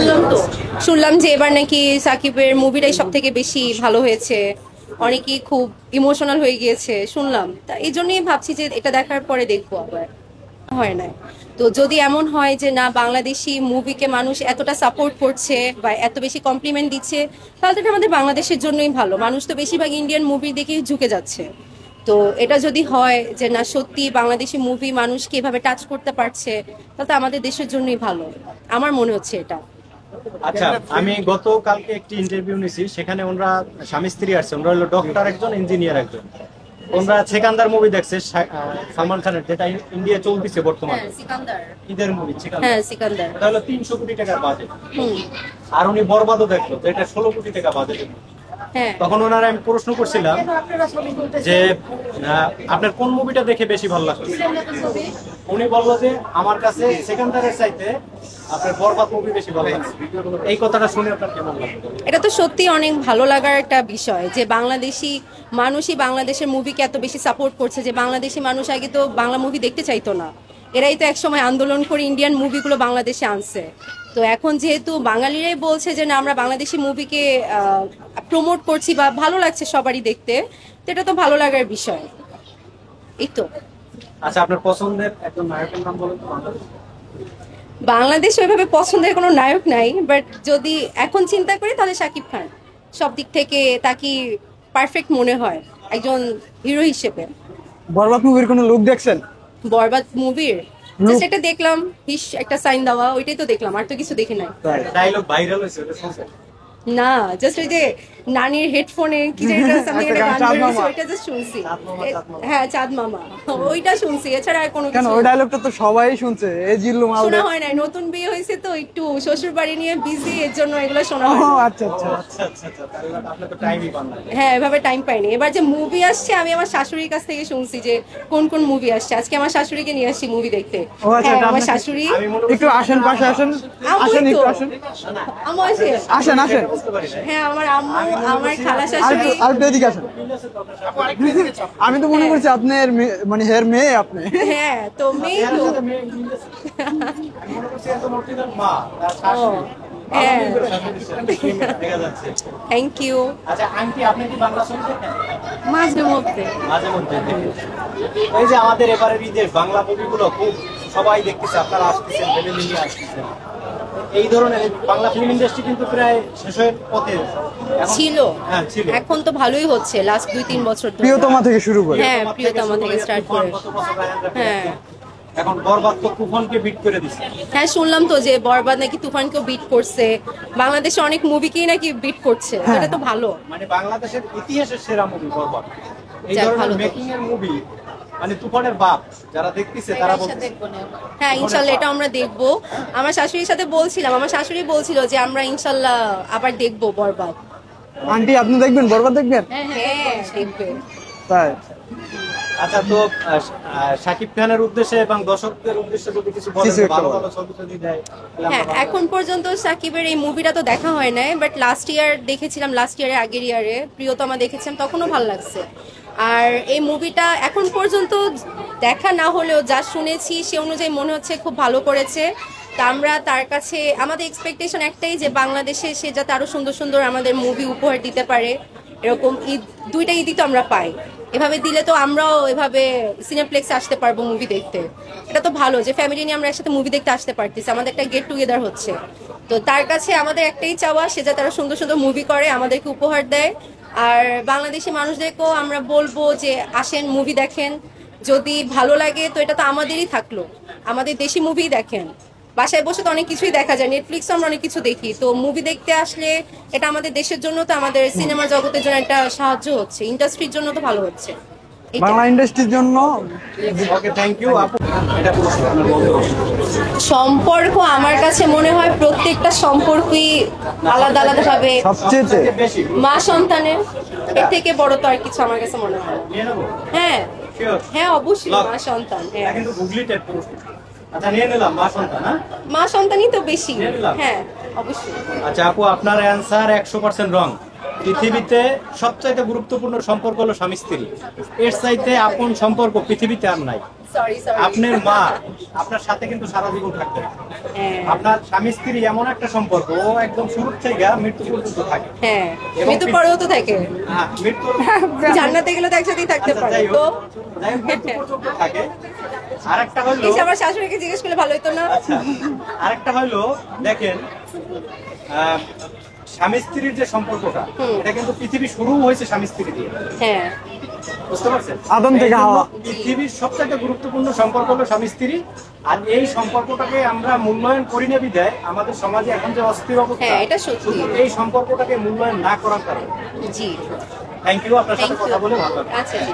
শুনলাম তো, শুনলাম যে এবার নাকি সাকিবের মুভিটাই সব থেকে বেশি ভালো হয়েছে, অনেকেই খুব ইমোশনাল হয়ে গিয়েছে শুনলাম। তা এই জন্যই ভাবছি যে এটা দেখার পরে দেখবো আবার। হয় না, তো যদি এমন হয় যে না বাংলাদেশি মুভিকে মানুষ এতটা সাপোর্ট করছে বা এত বেশি কমপ্লিমেন্ট দিচ্ছে, তাহলে তো এটা আমাদের বাংলাদেশের জন্যই ভালো। মানুষ তো বেশিরভাগ ইন্ডিয়ান মুভি দেখেই ঝুঁকে যাচ্ছে। তো এটা যদি হয় যে না সত্যি বাংলাদেশি মুভি মানুষকে এভাবে টাচ করতে পারছে, তাহলে তো আমাদের দেশের জন্যই ভালো, আমার মনে হচ্ছে এটা। আচ্ছা, আমি গতকালকে একটি ইন্টারভিউ নিছি, সেখানে ওনারা স্বামী স্ত্রী আসছে, ওনারা হলো ডক্টর একজন, ইঞ্জিনিয়ার একজন। ওনারা সেকান্দার মুভি দেখছে সালমান খানের, যেটা ইন্ডিয়া চলতেছে বর্তমানে, ঈদের মুভি সিকান্দার, এটা হলো 300 কোটি টাকার বাজেট। আর উনি বরবাদও দেখলো, তো এটা 16 কোটি টাকা বাজেট। তখন ওনারা আমি প্রশ্ন করছিলাম যে আপনার কোন মুভিটা দেখে বেশি ভালো লাগছে, উনি বললো যে আমার কাছে সেকান্দারের চাইতে আপনার বরবাদ মুভি বেশি ভালো লাগছে। এই কথাটা শুনে আপনার কেমন লাগলো? এটা তো সত্যি অনেক ভালো লাগার একটা বিষয় যে বাংলাদেশি মানুষই বাংলাদেশের মুভিকে এত বেশি সাপোর্ট করছে। যে বাংলাদেশি মানুষ আগে তো বাংলা মুভি দেখতে চাইতো না, এরাই তো একসময় আন্দোলন করে ইন্ডিয়ান মুভিগুলো বাংলাদেশে আনছে। তো এখন যেহেতু বাঙালিরাই বলছে যে না আমরা বাংলাদেশি মুভিকে প্রমোট করছি বা ভালো লাগছে সবারই দেখতে, তো এটা তো ভালো লাগার বিষয়। এই তো। আচ্ছা, আপনার পছন্দের একজন নায়কের নাম বলুন তো। বাংলাদেশে ওইভাবে পছন্দের কোনো নায়ক নাই, বাট যদি এখন চিন্তা করি তাহলে শাকিব খান সব দিক থেকে তাকে পারফেক্ট মনে হয় একজন হিরো হিসেবে। বরবাদ মুভির কোনো লুক দেখছেন? বরবাদ মুভির সেটা দেখলাম, একটা সাইন দেওয়া, ওইটাই তো দেখলাম, আর তো কিছু দেখি নাই। ডায়লগ ভাইরাল হয়েছে, ওটা শুনছেন? না, জাস্ট ওই যে নানির হেডফোনে কি যে সামথিং একটা গান বেরিয়েছে, ওইটা জাস্ট শুনছি। হ্যাঁ, চাঁদ মামা, ওইটা শুনছি, এছাড়া আর কোনো কিছু। ওই ডায়লগটা তো সবাই শুনছে, এই জিল্লু মাল শোনা হয় না, নতুন বিয়ে হয়েছে তো একটু শ্বশুর বাড়ি নিয়ে বিজি, এর জন্য এগুলো শোনা হয়। আচ্ছা আচ্ছা আচ্ছা আচ্ছা, আপনি তো টাইমই পান না। হ্যাঁ, এভাবে টাইম পাইনি। এবার যে মুভি আসছে আমি আমার শাশুড়ির কাছ থেকে শুনছি যে কোন কোন মুভি আসছে। আজকে আমার শাশুড়িকে নিয়ে আসছি মুভি দেখতে। আমার শাশুড়ি একটু আসেন, পাশে আসেন, আসেন একটু আসেন, আসেন আসেন। হ্যাঁ, আমার আম্মু, আমার খালা শাশুড়ি। আর এদিকে আসেন। আমি তো মনে করছি আপনার মানে হের মেয়ে আপনি। হ্যাঁ, তো মেয়ে তো থ্যাংক ইউ। আচ্ছা আন্টি, আপনি কি বাংলা ছবি দেখেন? মাঝে মধ্যে। এই যে আমাদের এবারের ঈদের বাংলা মুভিগুলো খুব সবাই দেখতেছে, আপনারা আসতেছেন, ফ্যামিলি নিয়ে আসতেছেন। এই ধরনের বাংলা ফিল্ম ইন্ডাস্ট্রি কিন্তু প্রায় শেষের পথে ছিল। এখন তো ভালোই হচ্ছে লাস্ট 2-3 বছর ধরে। প্রিয়তমা থেকে শুরু করে। হ্যাঁ, প্রিয়তমা থেকে স্টার্ট করে। হ্যাঁ, এখন বরবাদ তো তুফানকে বিট করে দিচ্ছে। হ্যাঁ, শুনলাম তো যে বরবাদ নাকি তুফানকেও বিট করছে, বাংলাদেশে অনেক মুভিকেই নাকি বিট করছে। এটা তো ভালো, মানে বাংলাদেশের ইতিহাসের সেরা মুভি বরবাদ। এই ধরনের মেকিং এর মুভি, মানে তুফানের বাপ যারা দেখতেছে তারা বলছে হ্যাঁ ইনশাল্লাহ এটা আমরা দেখবো। আমার শাশুড়ির সাথে বলছিলাম, আমার শাশুড়ি বলছিল যে আমরা ইনশাল্লাহ আবার দেখবো বরবাদ। আন্টি আপনি দেখবেন বরবাদ? দেখবেন? হ্যাঁ, দেখবে। তাই। আচ্ছা, তো শাকিব খানের উদ্দেশ্যে এবং দর্শকদের উদ্দেশ্যে যদি কিছু বলেন, ভালো ভালো ছবি যদি দেয়। হ্যাঁ, এখন পর্যন্ত সাকিবের এই মুভিটা তো দেখা হয় নাই, বাট লাস্ট ইয়ার দেখেছিলাম, লাস্ট ইয়ারে আগের ইয়ারে প্রিয়তমা দেখেছিলাম, তখনও ভালো লাগছে। আর এই মুভিটা এখন পর্যন্ত দেখা না হলেও যা শুনেছি সে অনুযায়ী মনে হচ্ছে খুব ভালো করেছে। তা আমরা তার কাছে আমাদের এক্সপেকটেশন একটাই যে বাংলাদেশে সে যাতে আরো সুন্দর সুন্দর আমাদের মুভি উপহার দিতে পারে। এরকম ঈদ, দুইটা ঈদই তো আমরা পাই, এভাবে দিলে তো আমরাও এভাবে সিনেপ্লেক্সে আসতে পারবো মুভি দেখতে। এটা তো ভালো যে ফ্যামিলি নিয়ে আমরা একসাথে মুভি দেখতে আসতে পারতেছি, আমাদের একটা গেট টুগেদার হচ্ছে। তো তার কাছে আমাদের একটাই চাওয়া, সে যাতে আরো সুন্দর সুন্দর মুভি করে, আমাদেরকে উপহার দেয়। আর বাংলাদেশি মানুষদেরকেও আমরা বলবো যে আসেন, মুভি দেখেন, যদি ভালো লাগে তো এটা তো আমাদেরই থাকলো, আমাদের দেশি মুভি দেখেন। বাসায় বসে তো অনেক কিছুই দেখা যায়, নেটফ্লিক্সে আমরা অনেক কিছু দেখি, তো মুভি দেখতে আসলে এটা আমাদের দেশের জন্য, তো আমাদের সিনেমা জগতের জন্য একটা সাহায্য হচ্ছে, ইন্ডাস্ট্রির জন্য তো ভালো হচ্ছে, বাংলা ইন্ডাস্ট্রির জন্য। ওকে, থ্যাংক ইউ আপু। সম্পর্ক আমার কাছে মনে হয় প্রত্যেকটা সম্পর্কই আলাদা আলাদা ভাবে সবচেয়ে মা সন্তানের, এর থেকে বড় তো আর কিছু আমার কাছে মনে হয়। হ্যাঁ হ্যাঁ, অবশ্যই মা সন্তান। হ্যাঁ, আচ্ছা, নিয়ে নিলাম মা সন্তান। মা সন্তানই তো বেশি। হ্যাঁ, অবশ্যই। আচ্ছা আপু, আপনার অ্যান্সার 100% রং। পৃথিবীতে সবচাইতে গুরুত্বপূর্ণ সম্পর্ক হলো স্বামী স্ত্রী, এর চাইতে আপন সম্পর্ক পৃথিবীতে আর নাই। Sorry sorry. আপনার মা আপনার সাথে কিন্তু সারা জীবন থাকবে না। হ্যাঁ আপনার স্বামী স্ত্রী এমন একটা সম্পর্ক, ও একদম শুরু থেকে মৃত্যু পর্যন্ত থাকে। হ্যাঁ, এবং মৃত্যু পরেও তো থাকে। হ্যাঁ, মৃত্যু জান্নাতে গেলে তো একসাথেই থাকতে আচ্ছা, পারে। যাই তো হোক, যাই হোক, মৃত্যু পর্যন্ত থাকে। আরেকটা হলো, এসে আমার শাশুড়িকে জিজ্ঞেস করলে ভালো হতো না? আচ্ছা, আরেকটা হলো দেখেন, স্বামী স্ত্রীর যে সম্পর্কটা, এটা কিন্তু পৃথিবী শুরু হয়েছে স্বামী স্ত্রী দিয়ে। হ্যাঁ বুঝতে পারছেন? আদম থেকে এই জন্য হাওয়া। পৃথিবীর সবচেয়ে গুরুত্বপূর্ণ সম্পর্ক হলো স্বামী স্ত্রী। আর এই সম্পর্কটাকে আমরা মূল্যায়ন করি না বিধায় আমাদের সমাজে এখন যে অস্থির অবস্থা, হ্যাঁ, এটা সত্যি। শুধু এই সম্পর্কটাকে মূল্যায়ন না করার কারণে। জি, থ্যাংক ইউ, আপনার সাথে থ্যাংক কথা ইউ। বলে ভালো লাগলো। আচ্ছা জি।